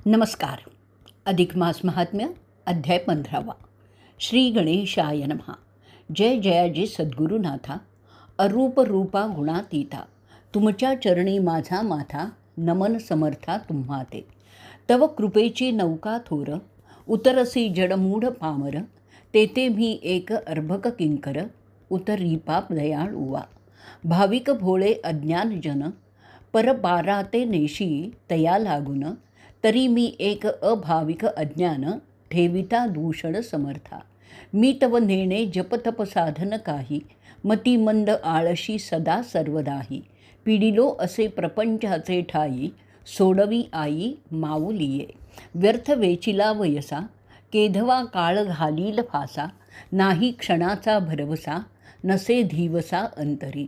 नमस्कार. अधिक मास महात्म्य अध्याय 15. श्री गणेशाय नमः. जय जयाजी सद्गुरुनाथा. अरूप रूपा गुणातीता, तुमच्या चरणी माझा माथा. नमन समर्था तुम्हा ते. तव कृपेची नौका थोर, उतरसी जडमूढ पामर. तेथे मी एक अर्भक किंकर, उतरी पाप दयाळुवा. भाविक भोळे अज्ञानजन, परपाराते नेशी तया लागून. तरी मी एक अभाविक अज्ञान, ठेविता दूषण समर्था. मी तव नेणे जपतप साधन काही, मती मंद आळशी सदा सर्वदाही. पिडिलो असे प्रपंचाचे ठाई, सोडवी आई माऊलिये. व्यर्थ वेचिला वयसा, केधवा काळ घालील फासा. नाही क्षणाचा भरवसा, नसे धीवसा अंतरी.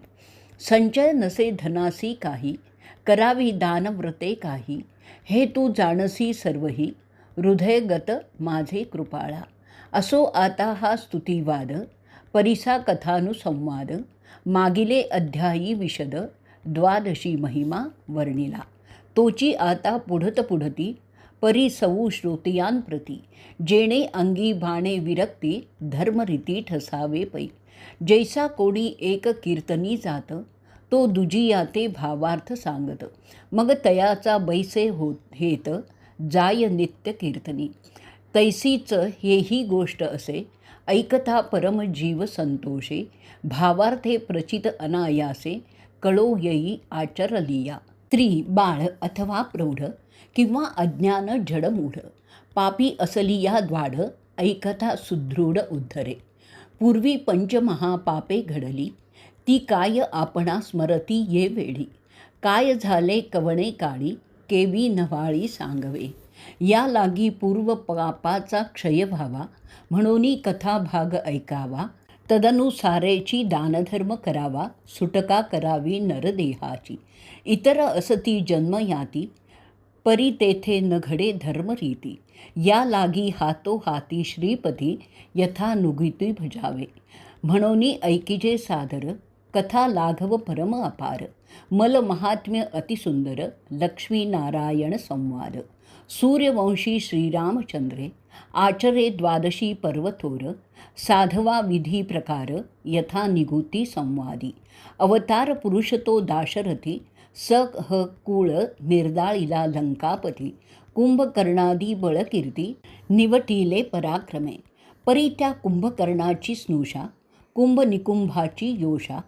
संचय नसे धनासी काही, करावी दानव्रते काही. हे तू जाणसी सर्वही, हृदयगत माझे कृपाळा. असो आता हा स्तुतिवाद, परिसा कथानुसंवाद. मागिले अध्यायी विशद, द्वादशी महिमा वर्णिला. तोची आता पुढत पुढती, परिसवू श्रोतियांप्रती. जेणे अंगी बाणे विरक्ती, धर्मरीती ठसावे पै. जैसा कोणी एक कीर्तनी जात, तो दुजियाते भावार्थ सांगत. मग तयाचा बैसे हेत, जाय नित्य कीर्तनी. तैसीच हेही गोष्ट असे, ऐकता परम जीव संतोषे. भावार्थे प्रचित अनायासे, कळो येई आचरलिया. स्त्री, बाळ अथवा प्रौढ किंवा अज्ञान जडमूढ, पापी असलिया द्वाढ. ऐकता सुदृढ उद्धरे. पूर्वी पंचमहापापे घडली, ती काय आपणा स्मरती ये वेळी. काय झाले कवणे काळी, केवी नव्हाळी सांगवे. या लागी पूर्व पापाचा क्षय व्हावा, म्हणून कथा भाग ऐकावा. तदनुसारेची दानधर्म करावा, सुटका करावी नरदेहाची. इतर असती जन्म याती, परी तेथे न घडे धर्मरीती. या लागी हातो हाती श्रीपती, यथानुगती भजावे. म्हणून ऐकिजे सादर, कथा लाघव परम अपार. मल महात्म्य अतिसुंदर, लक्ष्मीनारायण संवाद. सूर्यवंशी श्रीरामचंद्रे, आचरे द्वादशी पर्वतोर. साधवा विधी प्रकार, यथा निगुती संवादी. अवतार पुरुष तो दाशरथी, सह कुळ निर्दाळिला लंकापती. कुंभकर्णादी बळकीर्ती, निवटिले पराक्रमे. परी त्या कुंभकर्णाची स्नुषा, कुंभनिकुंभाची योषा.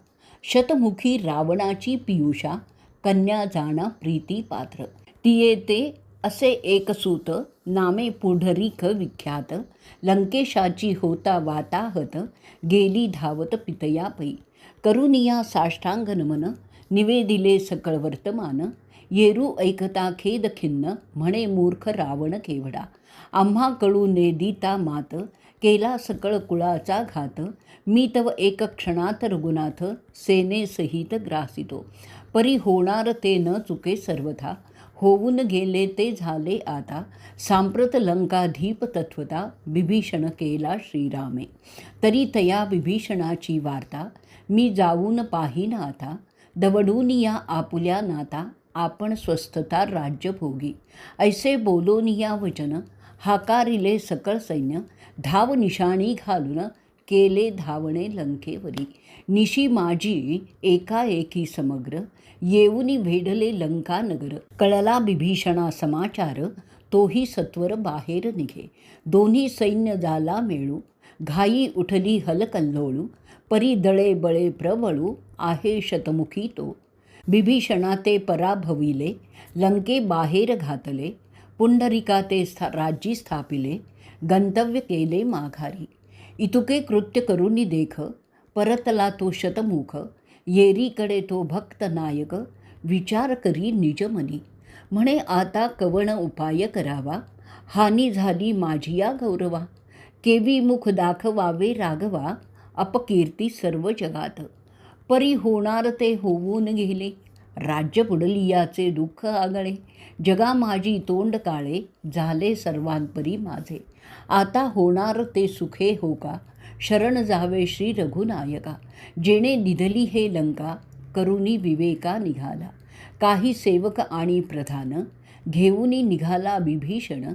शतमुखी रावणाची पियुषा, कन्या जाणा प्रीती पात्र. तिये ते असे एक सूत, नामे पुढरीक विख्यात. लंकेशाची होता वाताहत, गेली धावत पितया पै. करुनिया साष्टांग नमन, निवेदिले सकळ वर्तमान. येरू ऐकता खेद खिन्न, म्हणे मूर्ख रावण केवढा. आम्हा कळू नेदिता मात, केला सकळ कुळाचा घात. मी तव एक क्षणात रघुनाथ, सेनेसहित ग्रासितो. परी होणार ते न चुके सर्वथा, होऊन गेले ते झाले आता. सांप्रत लंकाधीप तत्वता, विभीषण केला श्रीरामे. तरी तया विभीषणाची वार्ता, मी जाऊन पाहीन आता. दवडून या आपुल्या नाता, आपण स्वस्थता राज्यभोगी. ऐसे बोलोन या वचन, हाकारिले सकळ सैन्य. धाव निशाणी घालून, केले धावणे लंकेवरी. निशी माझी एकाएकी समग्र, येऊनी भेडले लंकानगर. कळला बिभीषणा समाचार, तोही सत्वर बाहेर निघे. दोन्ही सैन्य झाला मेळू, घाई उठली हलकल्लोळू. परी दळे बळे प्रवळू, आहे शतमुखी तो. बिभीषणा ते पराभविले, लंके बाहेर घातले. पुंडरिका ते राज्यी स्थापिले, गंतव्य केले माघारी. इतुके कृत्य करुनी देख, परतला तो शतमुख. येरीकडे तो भक्त नायक, विचार करी निजमनी. म्हणे आता कवण उपाय करावा, हानी झाली माझिया गौरवा. केवी मुख दाखवावे राघवा, अपकीर्ती सर्व जगात. परी होणार ते होऊन गेले, राज्य बुडली याचे दुःख आगळे. जगा माझी तोंड काळे, झाले सर्वांपरी माझे. आता होणार ते सुखे हो का, शरण जावे श्री रघुनायका. जेणे निधली हे लंका, करुणी विवेका निघाला. काही सेवक आणि प्रधान, घेऊनी निघाला विभीषण,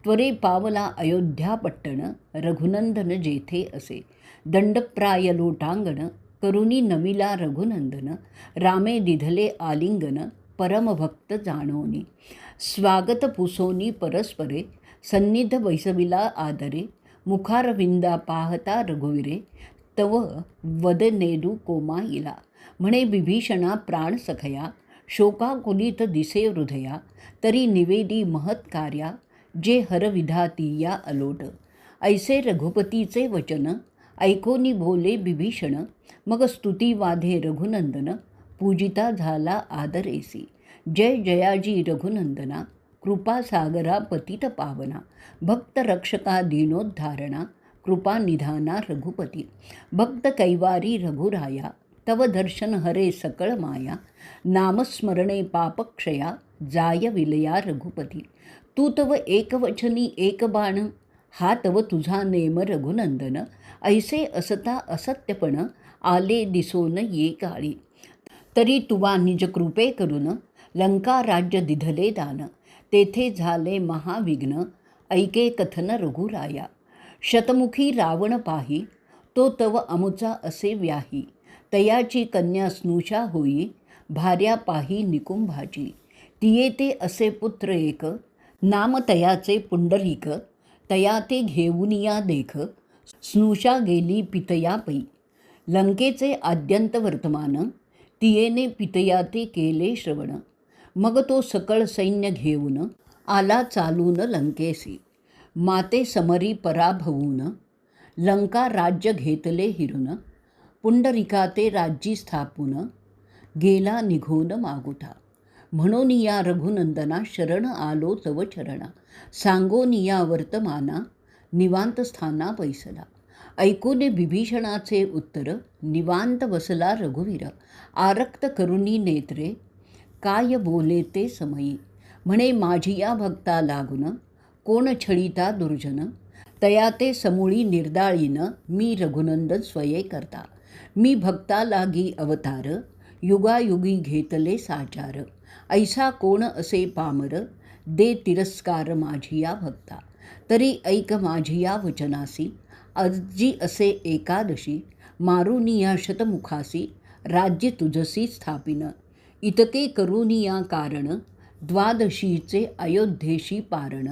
त्वरे पावला अयोध्यापट्टण. रघुनंदन जेथे असे, दंडप्राय लोटांगण. करुणी नमिला रघुनंदन, रामे दिधले आलिंगन. परमभक्त जाणोनी, स्वागत पुसोनी परस्परे. सन्निध बैसविला आदरे, मुखारविंदा पाहता रघुवीरे. तव वदनेदू कोमाईला. म्हणे विभीषणा प्राण सखया, शोकाकुलित दिसे हृदया. तरी निवेदी महत्कार्या, जे हरविधाती या अलोट. ऐसे रघुपतीचे वचन, ऐकोनी बोले विभीषण. मग स्तुती वाधे रघुनंदन, पूजिता झाला आदरेसी. जय जयाजी रघुनंदना, कृपासागरा पतित पावना. भक्त रक्षका दीनोद्धारणा, कृपा निधाना रघुपती. भक्त कैवारी रघुराया, तव दर्शन हरे सकळ माया. नामस्मरणे पापक्षया, जाय विलया रघुपती. तू तव एकवचनी एक बाण, हा तव तुझा नेम रघुनंदन. ऐसे असता असत्यपण, आले दिसोन ये काळी. तरी तुवा निज कृपे करून, लंका राज्य दिधले दान. तेथे झाले महाविघ्न, ऐके कथन रघुराया. शतमुखी रावण पाही, तो तव अमुचा असे व्याही. तयाची कन्या स्नुषा होई, भार्या पाही निकुंभाची. तिये ते असे पुत्र एक, नाम तयाचे पुंडलिक. तया ते घेऊनिया देख, स्नुषा गेली पितया पै. लंकेचे आद्यंत वर्तमान, तियेने पितया ते केले श्रवण. मग तो सकळ सैन्य घेऊन, आला चालून लंकेसी. माते समरी पराभवून, लंका राज्य घेतले हिरून. पुंडरिका ते राज्यी स्थापून, गेला निघून मागुता. म्हणून या रघुनंदना, शरण आलो तव चरणा. सांगोन या वर्तमाना, निवांत स्थाना बैसला. ऐकून विभीषणाचे उत्तर, निवांत बसला रघुवीर. आरक्त करुणी नेत्रे, काय बोले ते समयी. म्हणे माझी या भक्ता लागून, कोण छळीता दुर्जन. तया ते समूळी निर्दाळीन, मी रघुनंदन स्वये करता. मी भक्ता लागी अवतार, युगायुगी घेतले साचार. ऐसा कोण असे पामर, दे तिरस्कार माझी या भक्ता. तरी ऐक माझी या वचनासी, आजी असे एकादशी. मारुनी या शतमुखासी, राज्य तुझसी स्थापिन. इतके करुनी या कारण, द्वादशीचे अयोध्येशी पारण.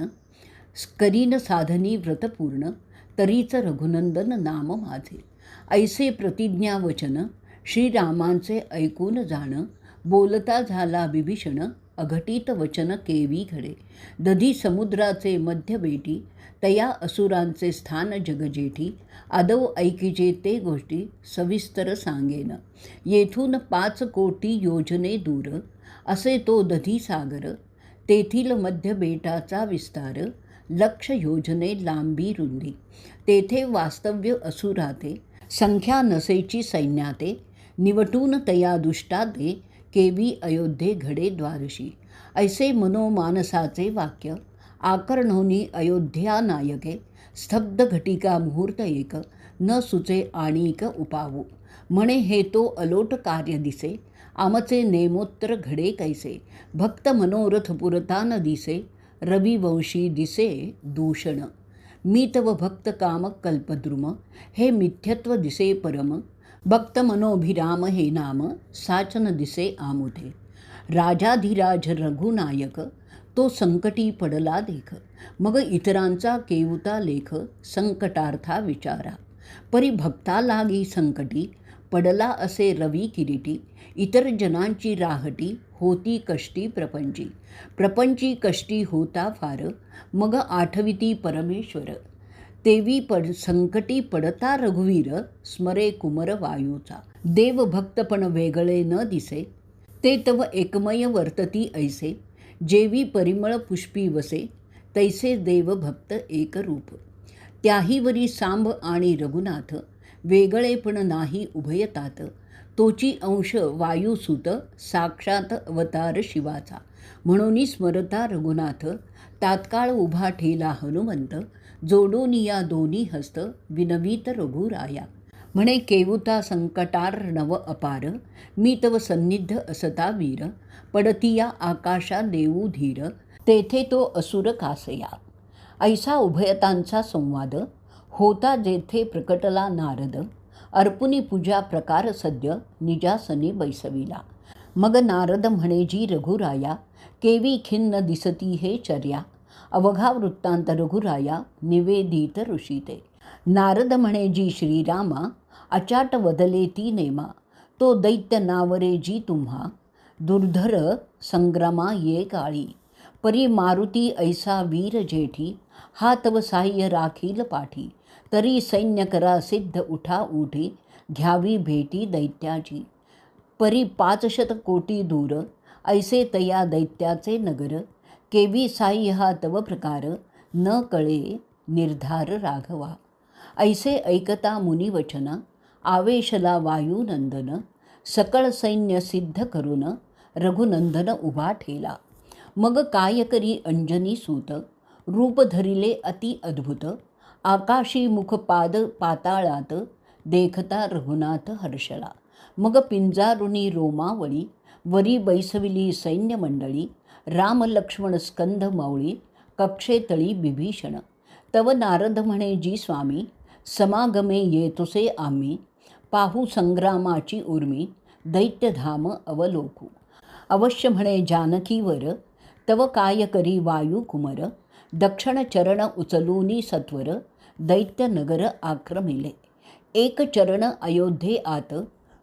करीन साधनी व्रतपूर्ण, तरीच रघुनंदन नाम माझे. ऐसे प्रतिज्ञा वचन, श्रीरामांचे ऐकून जाण. बोलता झाला विभीषण, अघटित वचन केवी घडे. दधी समुद्राचे मध्य बेटी, तया असुरांचे स्थान जगजेठी. आदव ऐकिजे ते गोष्टी, सविस्तर सांगेन. येथून 5 कोटी योजने दूर, असे तो दधी सागर. तेथील मध्य बेटाचा विस्तार, लक्ष योजने लांबी रुंदी. तेथे वास्तव्य असुराते, संख्या नसेची सैन्याते. निवटून तया दुष्टाते, केवी अयोध्ये घडे द्वादशी. ऐसे मनोमानसाचे वाक्य, आकर्णोनी अयोध्या नायके. स्तब्ध घटिका मुहूर्त एक, न सुचे आणिक उपावू. म्हणे हे तो अलोट कार्य दिसे, आमचे नेमोत्तर घडे कैसे. भक्त मनोरथ पुरता न दिसे, रविवंशी दिसे दूषण. मी तव भक्त काम कल्पद्रुम, हे मिथ्यत्व दिसे परम. भक्त मनोभिराम हे नाम, साचन दिसे आमुथे. राजाधिराज रघुनायक, तो संकटी पडला देख. मग इतरांचा केवता लेख, संकटार्था विचारा. परी भक्ता लागी संकटी, पडला असे रवी किरीटी. इतर जनांची राहटी, होती कष्टी प्रपंची. प्रपंची कष्टी होता फार, मग आठविती परमेश्वर. तेवी संकटी पडता रघुवीर, स्मरे कुमर वायूचा. देव भक्तपण वेगळे न दिसे, ते तव एकमय वर्तती ऐसे. जेवी परिमळ पुष्पी वसे, तैसे देव भक्त एकरूप. त्याहीवरी सांब आणि रघुनाथ, वेगळेपण नाही उभयतात. तोची अंश वायुसुत, साक्षात अवतार शिवाचा. म्हणून स्मरता रघुनाथ, तात्काळ उभा ठेला हनुमंत. जोडून या दोन्ही हस्त, विनवीत रघुराया. म्हणे केवुता संकटार्णव अपार, मी तव सन्निध असता वीर. पडतिया आकाशा देऊ धीर, तेथे तो असुर कासया. ऐसा उभयतांचा संवाद होता जेथे प्रकटला नारद. अर्पुनी पूजा प्रकार सद्य निजासनी बैसविला. मग नारद म्हणे जी रघुराया, केवी खिन्न दिसती हे चर्या. अवघा वृत्तांत रघुराया निवेदित ऋषीते. नारद म्हणे जी श्रीरामा, अचाट वदले ती नेमा. तो दैत्य नावरे जी तुम्हा, दुर्धर संग्रामा ये काळी. परी मारुती ऐसा वीर जेठी, हा तव साह्य राखील पाठी. तरी सैन्य करा सिद्ध उठा उठी, घ्यावी भेटी दैत्याची. परी 500 कोटी दूर, ऐसे तया दैत्याचे नगर. केवी साह्य हा तव प्रकार, न कळे निर्धार राघवा. ऐसे ऐकता मुनिवचन, आवेशला वायुनंदन. सकळ सैन्य सिद्ध करून, रघुनंदन उभा ठेला. मग काय करी अंजनी सूत, रूप धरिले अति अद्भुत. आकाशी मुख पाद पाताळात, देखता रघुनाथ हर्षला. मग पिंजारुनी रोमावळी, वरी बैसविली सैन्य मंडळी. राम लक्ष्मण स्कंद मौळी, कक्षेतळी बिभीषण. तव नारद म्हणे जी स्वामी, समागमे येतुसे आम्ही. पाहू संग्रामाची उर्मी, दैत्यधाम अवलोकू. अवश्य म्हणे जानकीवर, तव काय करी वायू कुमर. दक्षिण चरण उचलूनी सत्वर, दैत्य नगर आक्रमिले. एक चरण अयोध्ये आत,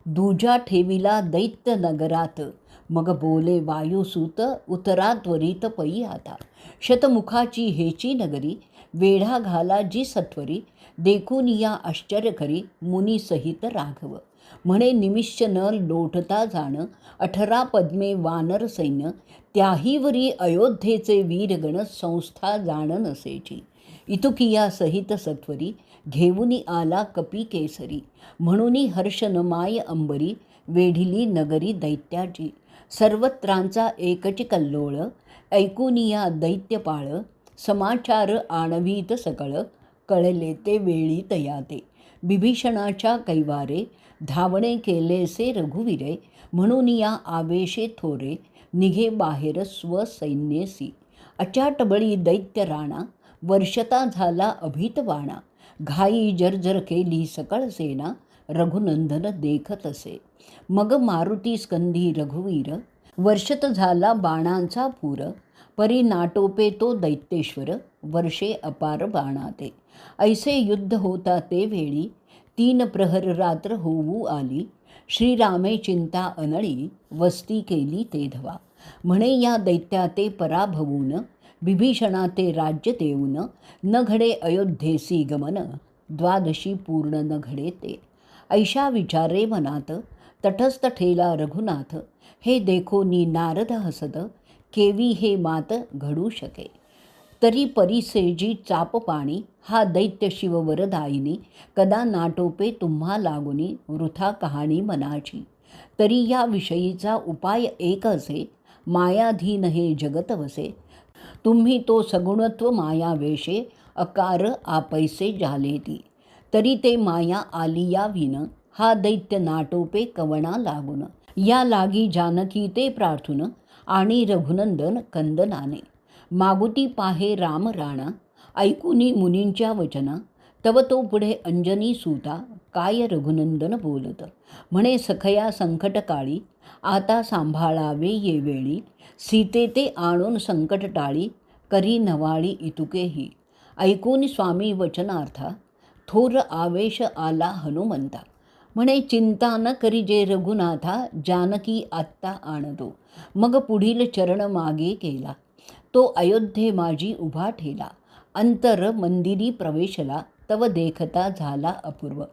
दूजा ठेविला दैत्य नगरात. मग बोले वायुसूत, उतरा त्वरित पै आता. शतमुखाची हेची नगरी, वेढा घाला जी सत्वरी. देखून या आश्चर्य करी, मुनी सहित राघव. म्हणे निमिष न लोटता जाण, 18 पद्मे वानर सैन्य. त्याहीवरी अयोध्येचे वीरगण, संस्था जाण नसेची. इतुकिया सहित सत्वरी, घेऊनी आला कपी केसरी. म्हणूनी हर्ष न माय अंबरी, वेढिली नगरी दैत्याची. सर्वत्रांचा एकची कल्लोळ, ऐकूनिया दैत्यपाळ. समाचार आणवीत सकळ, कळले ते वेळी तयाते. बिभीषणाच्या कैवारे, धावणे केलेसे रघुवीरे. म्हणून या आवेशे थोरे, निघे बाहेर स्वसैन्यसी. अचाट बळी दैत्य राणा, वर्षता झाला अभित बाणा. घाई जर्जर केली सकळ सेना, रघुनंदन देखत असे. मग मारुती स्कंदी रघुवीर, वर्षत झाला बाणांचा पूर. परी नाटोपे तो दैत्येश्वर, वर्षे अपार बाणाते. ऐसे युद्ध होता ते वेळी, 3 प्रहर रात्र होऊ आली. श्रीरामे चिंता अनळी, वस्ती केली ते धवा. म्हणे या दैत्या ते पराभवून, बिभीषणा ते राज्य देऊन. न घडे अयोध्येसी गमन, द्वादशी पूर्ण न घडे ते. ऐशा विचारे मनात, तटस्थ ठेला रघुनाथ. हे देखोनी नारद हसत, केवी हे मात घडू शके. तरी परिसेजी चाप पाणी, हा दैत्य शिव वरदायिनी. कदा नाटोपे तुम्हा लागुनी, वृथा कहाणी मनाची. तरी या विषयीचा उपाय एक असे, मायाधीन हे जगत वसे. तुम्ही तो सगुणत्व माया वेशे, अकार आपैसे जाले ती. तरी ते माया आली या विन, हा दैत्य नाटोपे कवणा लागून. या लागी जानकी ते प्रार्थून, आणि रघुनंदन कंदनाने. मागुती पाहे राम राणा, ऐकूनी मुनींच्या वचना. तव तो पुढे अंजनी सूता, काय रघुनंदन बोलत. म्हणे सखया संकट काळी, आता सांभाळावे ये वेळी. सीते ते आणून संकट टाळी, करी नवाळी इतुकेही. ऐकून स्वामी वचनार्था, थोर आवेश आला हनुमंता. म्हणे चिंता न करी जे रघुनाथा, जानकी आत्ता आणतो. मग पुढील चरण मागे केला, तो अयोध्ये माझी उभा ठेला. अंतर मंदिरी प्रवेशला, तव देखता झाला अपूर्व.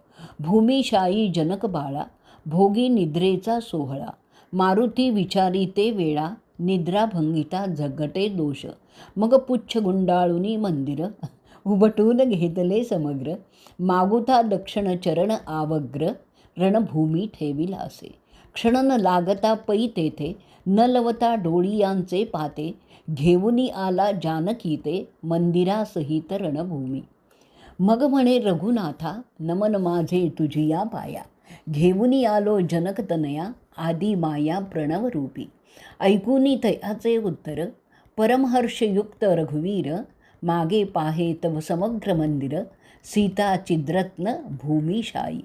भूमिशायी जनक बाळा, भोगी निद्रेचा सोहळा. मारुती विचारी ते वेळा, निद्राभंगिता झगटे दोष. मग पुच्छ गुंडाळुनी मंदिर, उभटून घेतले समग्र. मागुता दक्षिण चरण आवग्र, रणभूमी ठेविला असे. क्षण न लागता पै तेथे, न लवता डोळियांचे पाते. घेऊनी आला जानकी ते, मंदिरासहित रणभूमी. मग म्हणे रघुनाथा, नमन माझे तुझिया पाया. घेऊनी आलो जनकतनया, आदी माया प्रणवरूपी. ऐकूनी तयाचे उत्तर, परमहर्षयुक्त रघुवीर, मागे पाहे तव समग्र मंदिर, सीता चिद्रत्न भूमिशायी.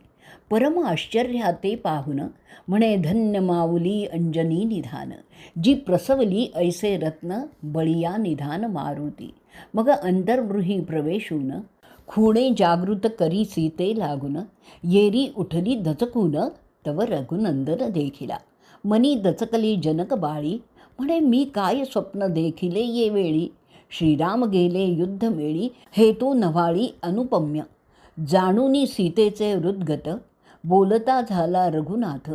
परम आश्चर्याते पाहुन, म्हणे धन्य माऊली अंजनी निधान. जी प्रसवली ऐसे रत्न, बळिया निधान मारुती. मग अंतर्गृही प्रवेशून, खुणे जागृत करी सीते लागून. येरी उठली दचकून, तव रघुनंदन देखिला. मनी दचकली जनक बाळी, म्हणे मी काय स्वप्न देखिले ये वेळी. श्रीराम गेले युद्धमेळी, हेतू नव्हाळी अनुपम्य. जाणूनी सीतेचे हृदगत, बोलता झाला रघुनाथ.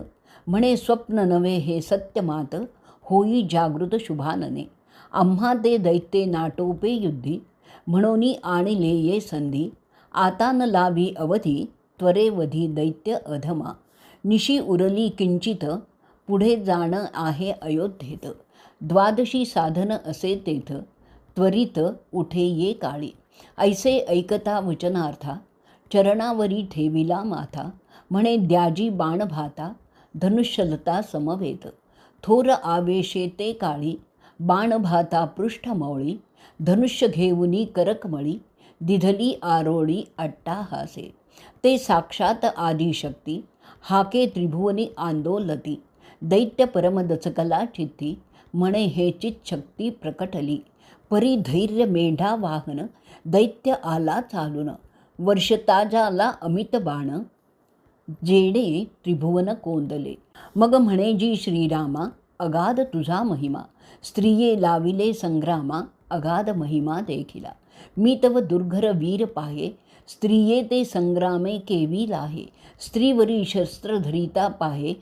म्हणे स्वप्न नव्हे हे सत्य मात, होई जागृत शुभानने. आम्हा ते दैत्ये नाटोपे युद्धी, म्हणोनी आणिले ये संधी. आता न लावी अवधी, त्वरे वधी दैत्य अधमा. निशी उरली किंचित, पुढे जाणं आहे अयोध्येत. द्वादशी साधन असे तेथ, त्वरित उठे ये काळी. ऐसे ऐकता वचनार्था, चरणावरी ठेविला माथा. म्हणे द्याजी बाण भाता, धनुष्यलता समवेत. थोर आवेशे ते काळी, बाण भाता पृष्ठमौळी. धनुष्य घेऊनी करकमळी, दिधली आरोळी अट्टाहासे. ते साक्षात आदिशक्ती, हाके त्रिभुवनी आंदोलती. दैत्य परम दचकला चित्ती, म्हणे हे चितशक्ती प्रकटली. परी धैर्य मेढा वाहन, दैत्य आला चालून. वर्षताजाला अमित बाण, जेणे त्रिभुवन कोंदले. मग म्हणे जी श्रीरामा, अगाध तुझा महिमा. स्त्रिये लाविले संग्रामा, अगाध महिमा देखिला. मी तव दुर्घर वीर पाहे, स्त्रिये ते संग्रामे केवी लाहे. स्त्रीवरी शस्त्र धरिता पाहे,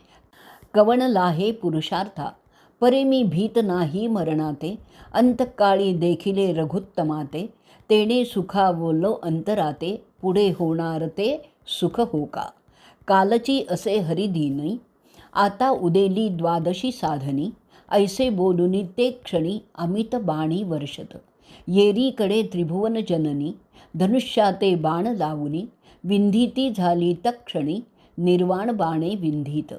कवण लाहे पुरुषार्था. परे मी भीत नाही मरणाते, अंतकाळी देखिले रघुत्तमाते. तेने सुखा बोलो अंतराते, पुढे होणार ते सुख हो का. कालची असे हरिदीनी, आता उदेली द्वादशी साधनी. ऐसे बोलुनी ते क्षणी, अमित बाणी वर्षत. येरीकडे त्रिभुवन जननी, धनुष्याते बाण लावुनी. विंधिती झाली तक्षणी, निर्वाण बाणे विंधित.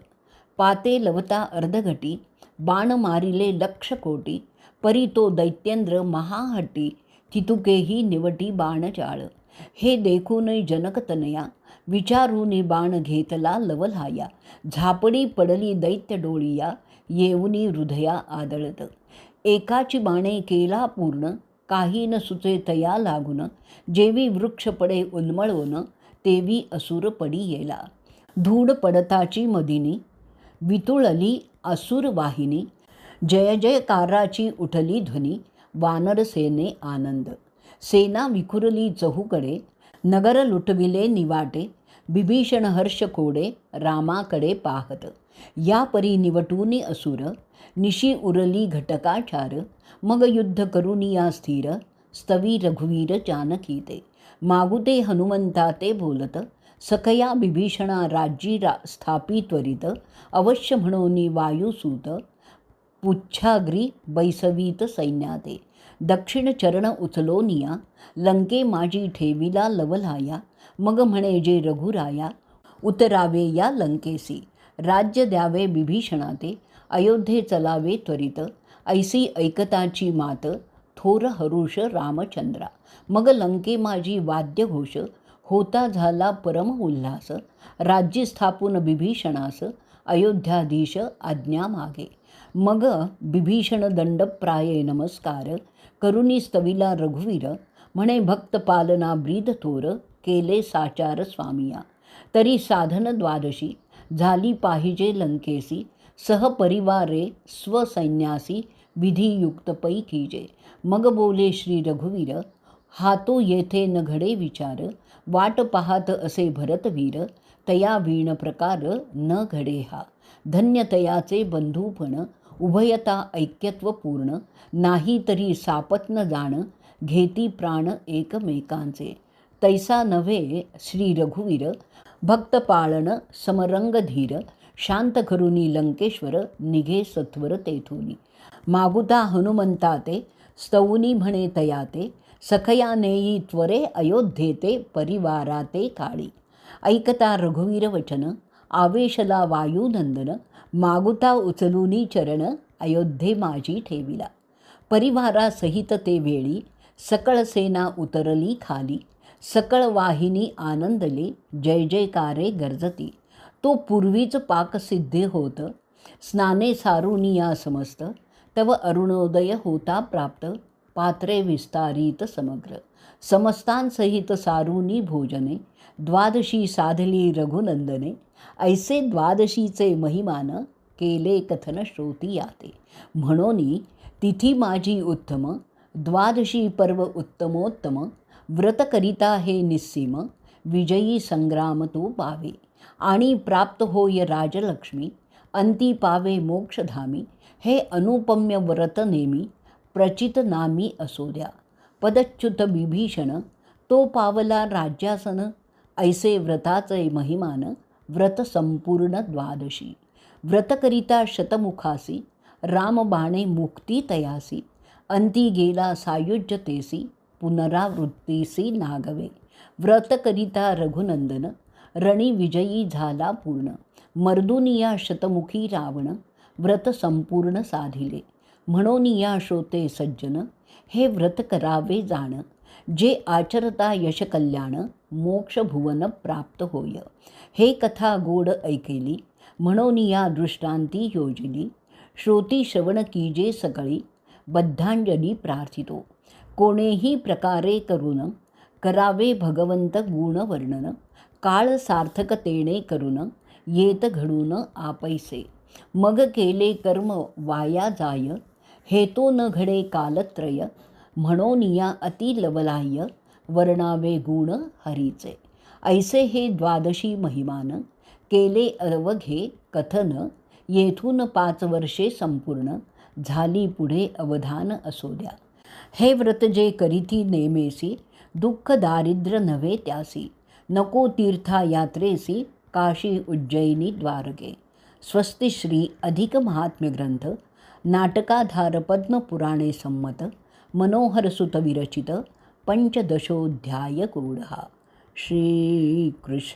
पाते लवता अर्धघटी, बाण मारिले लक्ष कोटी. परी तो दैत्येंद्र महाहट्टी, थितुकेही निवटी बाणजाळ. हे देखून जनकतनया, विचारूनी बाण घेतला लवलाया. झापडी पडली दैत्य डोळिया, येऊनी हृदया आदळत. एकाची बाणे केला पूर्ण, काही न सुचे तया लागून. जेवी वृक्ष पडे उन्मळून, तेवी असुर पडी येला. धूळ पडताची मदिनी, वितुळली असुर वाहिनी. जय जयकाराची उठली ध्वनी, वानर सेने आनंद. सेना विखुरली चहूकडे, नगर लुटविले निवाटे. बिभीषण हर्ष कोडे, रामाकडे पाहत. या परी निवटूनी असुर, निशी उरली घटकाचार. मग युद्ध करुनिया स्थिर, स्तवी रघुवीर जानकी ते. मागुते हनुमंता ते बोलत, सखया बिभीषणा राज्यी स्थापी त्वरित. अवश्य म्हणोनी वायुसूत, पुच्छाग्री बैसवीत सैन्याते. दक्षिण चरण उचलोनिया, लंके माझी ठेविला लवलाया. मग म्हणे जे रघुराया, उतरावे या लंकेसी. राज्य द्यावे बिभीषणाते, अयोध्ये चलावे त्वरित. ऐसी ऐकताची मात, थोर हरुष रामचंद्रा. मग लंके माझी वाद्यघोष, होता झाला परम उल्हास. राज्य स्थापून बिभीषणास, अयोध्याधीश आज्ञा मागे. मग बिभीषण दंडप्राये नमस्कार, करुनी स्तविला रघुवीर. म्हणे भक्त पालना ब्रीद थोर, केले साचार स्वामिया. तरी साधन द्वादशी, झाली पाहिजे लंकेसी. सहपरिवारे स्वसैन्यासी, विधियुक्त पैकीजे. मग बोले श्री रघुवीर, हातो येथे न घडे विचार. वाट पाहत असे भरतवीर, तया वीण प्रकार न घडे हा. धन्य तयाचे बंधूपण, उभयता ऐक्यत्व पूर्ण. नाही तरी सापत्न जाण, घेती प्राण एकमेकांचे. तैसा नव्हे श्री रघुवीर, भक्त पाळण समरंग धीर. शांत करुनी लंकेश्वर, निघे सत्वर तेथुनी. मागुता हनुमंता ते, स्तवुनी म्हणे तयाते. सखया नेई त्वरे अयोध्येते, परिवाराते काळी. ऐकता रघुवीर वचन, आवेशला वायुनंदन. मागुता उचलूनी चरण, अयोध्ये माझी ठेविला. परिवारासहित ते वेळी सकळ सेना उतरली खाली. सकळ वाहिनी आनंदले जय जयकारे गर्जती. तो पूर्वीच पाकसिद्धे होत स्नाने सारुनिया समस्त. तव अरुणोदय होता प्राप्त पात्रे विस्तारित समग्र. समस्तांसहित सारुनी भोजने द्वादशी साधली रघुनंदने. ऐसे द्वादशीचे महिमान केले कथन श्रोती याते. म्हणोनी तिथी माझी उत्तम द्वादशी पर्व उत्तमोत्तम. व्रत करिता हे निस्सीम विजयी संग्राम तो पावे. आणि प्राप्त होय राजलक्ष्मी अंती पावे मोक्षधामी. हे अनुपम्य व्रत नेमी प्रचित नामी असो द्या. पदच्युत विभीषण तो पावला राज्यासन. ऐसे व्रताचे महिमान व्रत संपूर्ण द्वादशी. व्रतकरिता शतमुखासी रामबाणे मुक्ती तयासी. अंती गेला सायुज्यतेसी पुनरावृत्तीसी नागवे. व्रतकरिता रघुनंदन रणी विजयी झाला पूर्ण. मर्दुनिया शतमुखी रावण व्रत संपूर्ण साधिले. म्हणून या श्रोते सज्जन हे व्रत करावे जाण. जे आचरता यश कल्याण मोक्ष भुवन प्राप्त होय. हे कथा गोड ऐकेली म्हणून या दृष्टांती योजिली. श्रोती श्रवण कीजे सकळी बद्धांजली प्रार्थितो. कोणेही प्रकारे करून करावे भगवंत गुण वर्णन. काळ सार्थकतेने करून येत घडून आपैसे. मग केले कर्म वाया जाय हेतो न घडे कालत्रय. म्हणून या अति लवलाह्य वर्णावे गुण हरीचे. ऐसे हे द्वादशी महिमान केले अवघे कथन. येथून 5 वर्षे संपूर्ण झाली पुढे अवधान असो द्या. हे व्रत जे करीती नेमेसी दुःख दारिद्र्य नव्हे त्यासी. नको तीर्था यात्रेसी काशी उज्जैनी द्वारके. स्वस्ति श्री अधिक महात्म्य ग्रंथ नाटकाधार पद्मपुराणे संमत मनोहर सुत विरचित पंचदशोध्याय गूढः. श्रीकृष्णार्पणमस्तु.